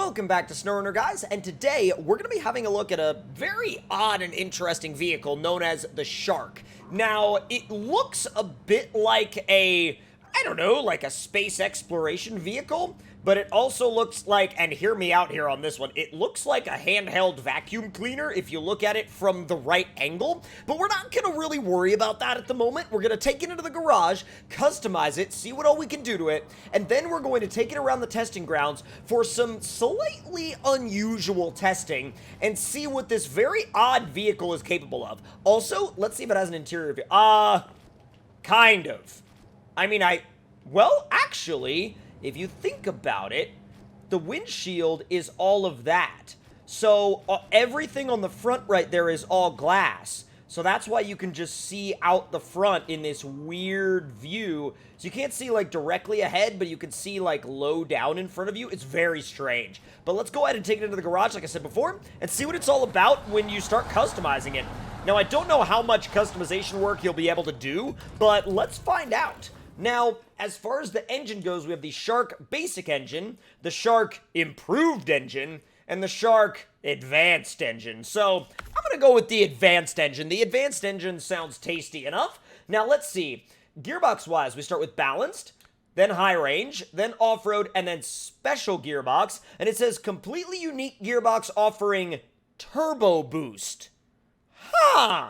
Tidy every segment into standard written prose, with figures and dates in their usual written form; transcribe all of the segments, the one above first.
Welcome back to SnowRunner, guys, and today we're going to be having a look at a very odd and interesting vehicle known as the Shark. Now, it looks a bit like I don't know, like a space exploration vehicle, but it also looks like, and hear me out here on this one, it looks like a handheld vacuum cleaner if you look at it from the right angle, but we're not going to really worry about that at the moment. We're going to take it into the garage, customize it, see what all we can do to it, and then we're going to take it around the testing grounds for some slightly unusual testing and see what this very odd vehicle is capable of. Also, let's see if it has an interior view. Kind of. I mean, well, actually, if you think about it, the windshield is all of that. So everything on the front right there is all glass. So that's why you can just see out the front in this weird view. So you can't see like directly ahead, but you can see like low down in front of you. It's very strange. But let's go ahead and take it into the garage, like I said before, and see what it's all about when you start customizing it. Now, I don't know how much customization work you'll be able to do, but let's find out. Now, as far as the engine goes, we have the Shark Basic Engine, the Shark Improved Engine, and the Shark Advanced Engine. So, I'm going to go with the Advanced Engine. The Advanced Engine sounds tasty enough. Now, let's see. Gearbox-wise, we start with Balanced, then High Range, then Off-Road, and then Special Gearbox. And it says, completely unique gearbox offering Turbo Boost. Huh.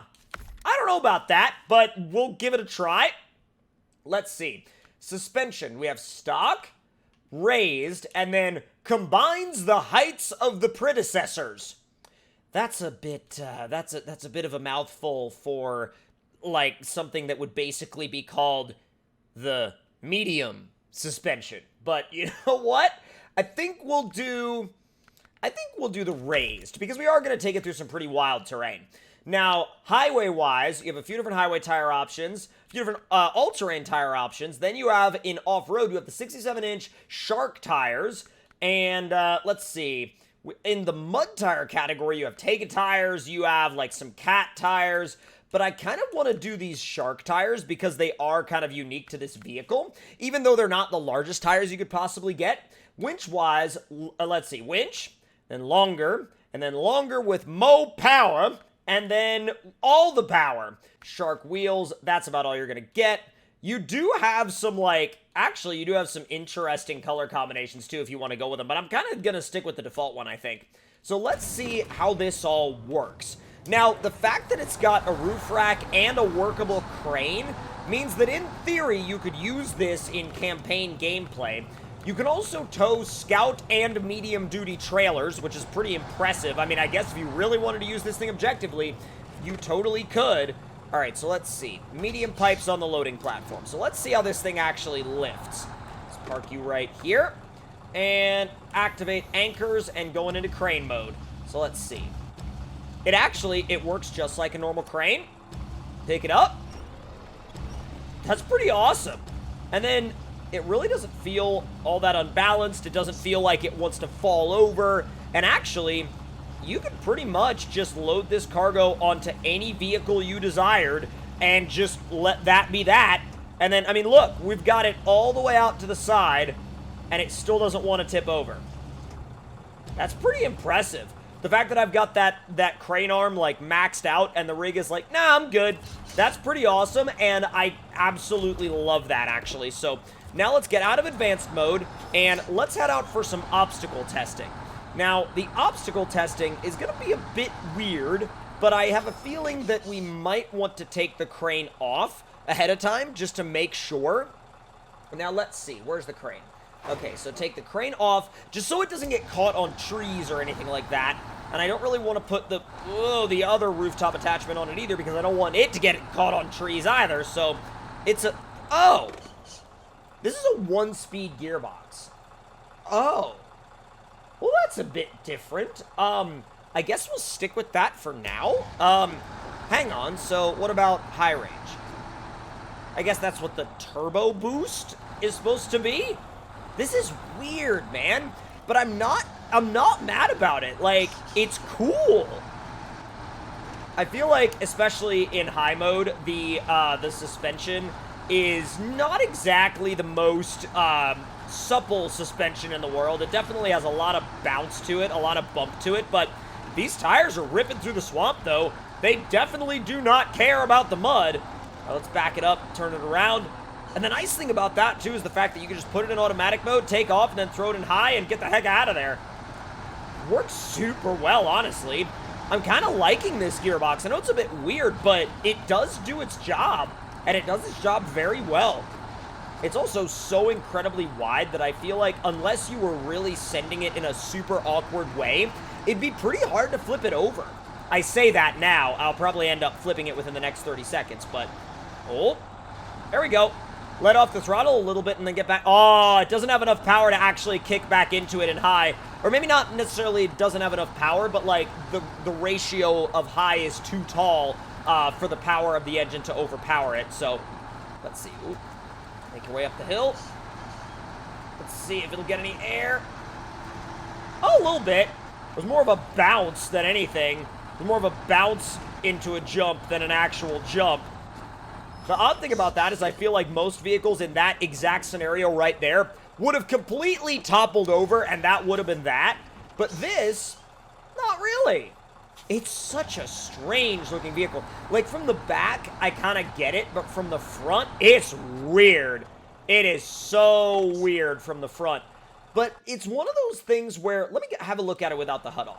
I don't know about that, but we'll give it a try. Let's see. Suspension. We have stock, raised, and then combines the heights of the predecessors. That's a bit, that's a bit of a mouthful for, like, something that would basically be called the medium suspension. But you know what? I think we'll do the raised, because we are going to take it through some pretty wild terrain. Now, highway-wise, you have a few different highway tire options, a few different all-terrain tire options. Then you have, in off-road, you have the 67-inch Shark tires. And, let's see, in the mud tire category, you have Tega tires, you have, like, some Cat tires. But I kind of want to do these Shark tires because they are kind of unique to this vehicle, even though they're not the largest tires you could possibly get. Winch-wise, let's see, winch, then longer with mo power, and then all the power. Shark wheels, that's about all you're going to get. You do have some, actually, you do have some interesting color combinations, too, if you want to go with them. But I'm kind of going to stick with the default one, I think. So let's see how this all works. Now, the fact that it's got a roof rack and a workable crane means that, in theory, you could use this in campaign gameplay. You can also tow scout and medium-duty trailers, which is pretty impressive. I mean, I guess if you really wanted to use this thing objectively, you totally could. All right, so let's see. Medium pipes on the loading platform. So let's see how this thing actually lifts. Let's park you right here. And activate anchors and going into crane mode. So let's see. It works just like a normal crane. Pick it up. That's pretty awesome. And then it really doesn't feel all that unbalanced. It doesn't feel like it wants to fall over. And actually, you could pretty much just load this cargo onto any vehicle you desired and just let that be that. And then, I mean, look, we've got it all the way out to the side, and it still doesn't want to tip over. That's pretty impressive. The fact that I've got that crane arm, like, maxed out, and the rig is like, nah, I'm good. That's pretty awesome, and I absolutely love that, actually. So now let's get out of advanced mode, and let's head out for some obstacle testing. Now, the obstacle testing is going to be a bit weird, but I have a feeling that we might want to take the crane off ahead of time just to make sure. Now, let's see. Where's the crane? Okay, so take the crane off just so it doesn't get caught on trees or anything like that. And I don't really want to put the other rooftop attachment on it either because I don't want it to get caught on trees either. So it's a... Oh! This is a one-speed gearbox. Oh. Well, that's a bit different. I guess we'll stick with that for now. Hang on. So what about high range? I guess that's what the turbo boost is supposed to be. This is weird, man. But I'm not mad about it. Like, it's cool. I feel like, especially in high mode, the suspension is not exactly the most supple suspension in the world. It definitely has a lot of bounce to it, a lot of bump to it, but these tires are ripping through the swamp, though. They definitely do not care about the mud. Let's back it up, turn it around. And the nice thing about that, too, is the fact that you can just put it in automatic mode, take off, and then throw it in high and get the heck out of there. Works super well, honestly. I'm kind of liking this gearbox. I know it's a bit weird, but it does do its job, and it does its job very well. It's also so incredibly wide that I feel like unless you were really sending it in a super awkward way, it'd be pretty hard to flip it over. I say that now. I'll probably end up flipping it within the next 30 seconds, but... Oh, there we go. Let off the throttle a little bit and then get back. Oh, it doesn't have enough power to actually kick back into it in high. Or maybe not necessarily doesn't have enough power, but like the ratio of high is too tall for the power of the engine to overpower it. So, let's see. Ooh. Make your way up the hill. Let's see if it'll get any air. Oh, a little bit. It was more of a bounce than anything. It was more of a bounce into a jump than an actual jump. The odd thing about that is I feel like most vehicles in that exact scenario right there would have completely toppled over, and that would have been that. But this, not really. It's such a strange-looking vehicle. Like, from the back, I kind of get it, but from the front, it's weird. It is so weird from the front. But it's one of those things where, let me have a look at it without the HUD on.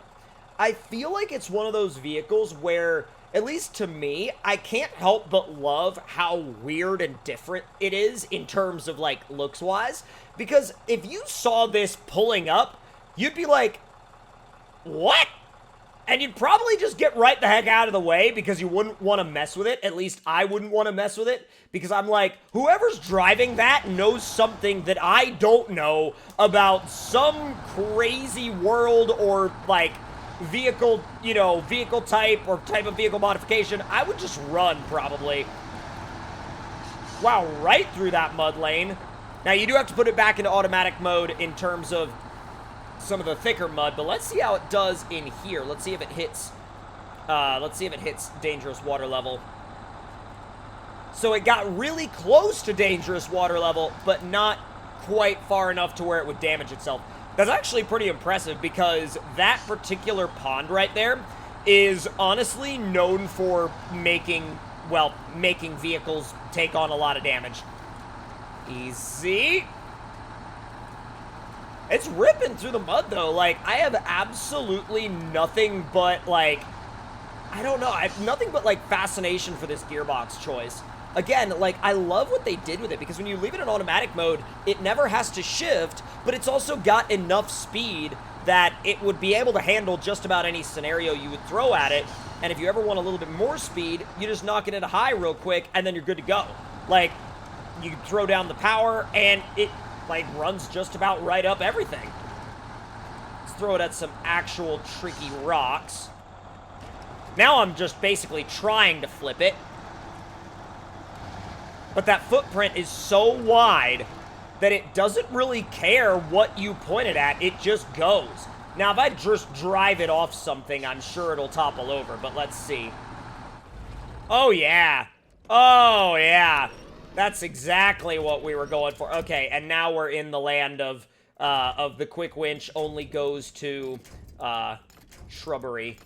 I feel like it's one of those vehicles where, at least to me, I can't help but love how weird and different it is in terms of, like, looks-wise. Because if you saw this pulling up, you'd be like, what? And you'd probably just get right the heck out of the way because you wouldn't want to mess with it. At least I wouldn't want to mess with it because I'm like, whoever's driving that knows something that I don't know about some crazy world or, like, vehicle, you know, vehicle type or type of vehicle modification. I would just run, probably. Wow, right through that mud lane. Now, you do have to put it back into automatic mode in terms of some of the thicker mud, but let's see how it does in here. Let's see if it hits, dangerous water level. So it got really close to dangerous water level, but not quite far enough to where it would damage itself. That's actually pretty impressive because that particular pond right there is honestly known for making vehicles take on a lot of damage. Easy. It's ripping through the mud, though. Like, I have absolutely nothing but, like, I don't know. I have nothing but, like, fascination for this gearbox choice. Again, like, I love what they did with it, because when you leave it in automatic mode, it never has to shift, but it's also got enough speed that it would be able to handle just about any scenario you would throw at it, and if you ever want a little bit more speed, you just knock it into high real quick, and then you're good to go. Like, you throw down the power, and it, like, runs just about right up everything. Let's throw it at some actual tricky rocks. Now I'm just basically trying to flip it. But that footprint is so wide that it doesn't really care what you point it at. It just goes. Now, if I just drive it off something, I'm sure it'll topple over, but let's see. Oh, yeah. Oh, yeah. That's exactly what we were going for. Okay, and now we're in the land of the quick winch only goes to shrubbery.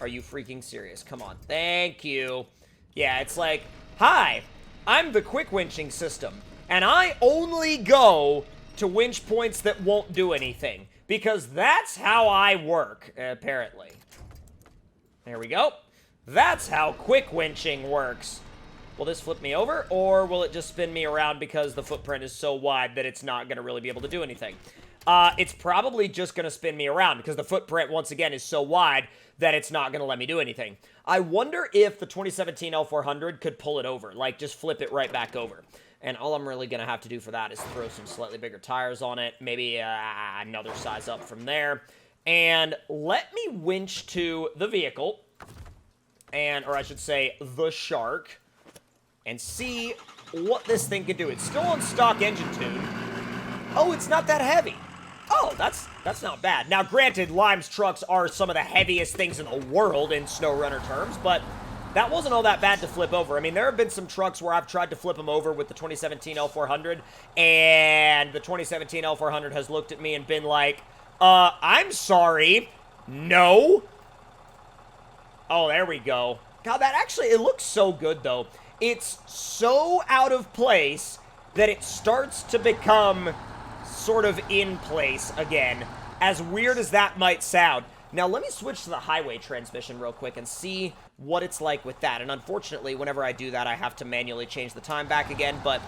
Are you freaking serious? Come on. Thank you. Yeah, it's like, hi, I'm the quick winching system, and I only go to winch points that won't do anything, because that's how I work, apparently. There we go. That's how quick winching works. Will this flip me over, or will it just spin me around because the footprint is so wide that it's not going to really be able to do anything? It's probably just going to spin me around because the footprint, once again, is so wide that it's not going to let me do anything. I wonder if the 2017 L400 could pull it over, like just flip it right back over. And all I'm really going to have to do for that is throw some slightly bigger tires on it, maybe another size up from there, and let me winch to the vehicle, or I should say the shark, and see what this thing can do. It's still on stock engine tune. Oh, it's not that heavy. Oh, that's not bad. Now, granted, Lime's trucks are some of the heaviest things in the world in SnowRunner terms, but That wasn't all that bad to flip over. I mean, there have been some trucks where I've tried to flip them over with the 2017 L400, and the 2017 L400 has looked at me and been like, I'm sorry, no. Oh, there we go. God, that actually, it looks so good, though. It's so out of place that it starts to become sort of in place again, as weird as that might sound. Now, let me switch to the highway transmission real quick and see what it's like with that. And unfortunately, whenever I do that, I have to manually change the time back again. But,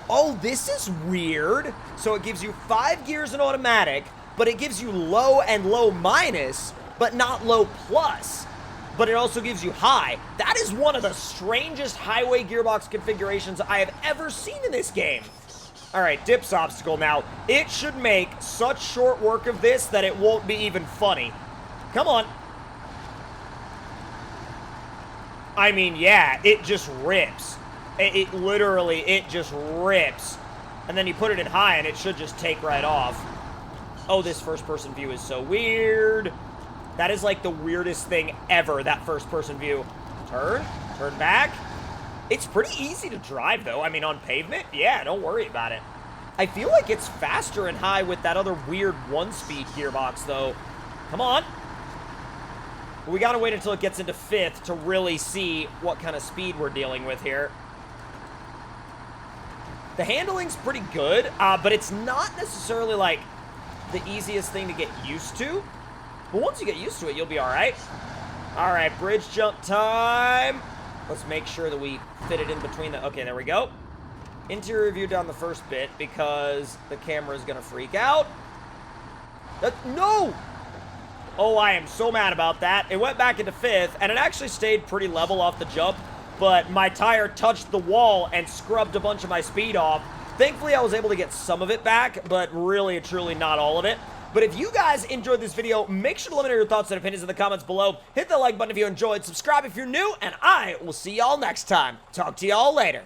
oh, this is weird. So it gives you 5 gears in automatic, but it gives you low and low minus, but not low plus. But it also gives you high. That is one of the strangest highway gearbox configurations I have ever seen in this game. All right, dips obstacle now. It should make such short work of this that it won't be even funny. Come on. I mean, yeah, it just rips. It literally, it just rips. And then you put it in high and it should just take right off. Oh, this first-person view is so weird. That is like the weirdest thing ever, that first-person view. Turn back. It's pretty easy to drive, though. I mean, on pavement, yeah, don't worry about it. I feel like it's faster and high with that other weird one-speed gearbox, though. Come on. We gotta wait until it gets into 5th to really see what kind of speed we're dealing with here. The handling's pretty good, but it's not necessarily, like, the easiest thing to get used to. But once you get used to it, you'll be alright. Alright, bridge jump time. Let's make sure that we fit it in between the... Okay, there we go. Interior view down the first bit because the camera is gonna freak out. No! Oh, I am so mad about that. It went back into 5th, and it actually stayed pretty level off the jump, but my tire touched the wall and scrubbed a bunch of my speed off. Thankfully, I was able to get some of it back, but really and truly not all of it. But if you guys enjoyed this video, make sure to let me know your thoughts and opinions in the comments below. Hit the like button if you enjoyed, subscribe if you're new, and I will see y'all next time. Talk to y'all later.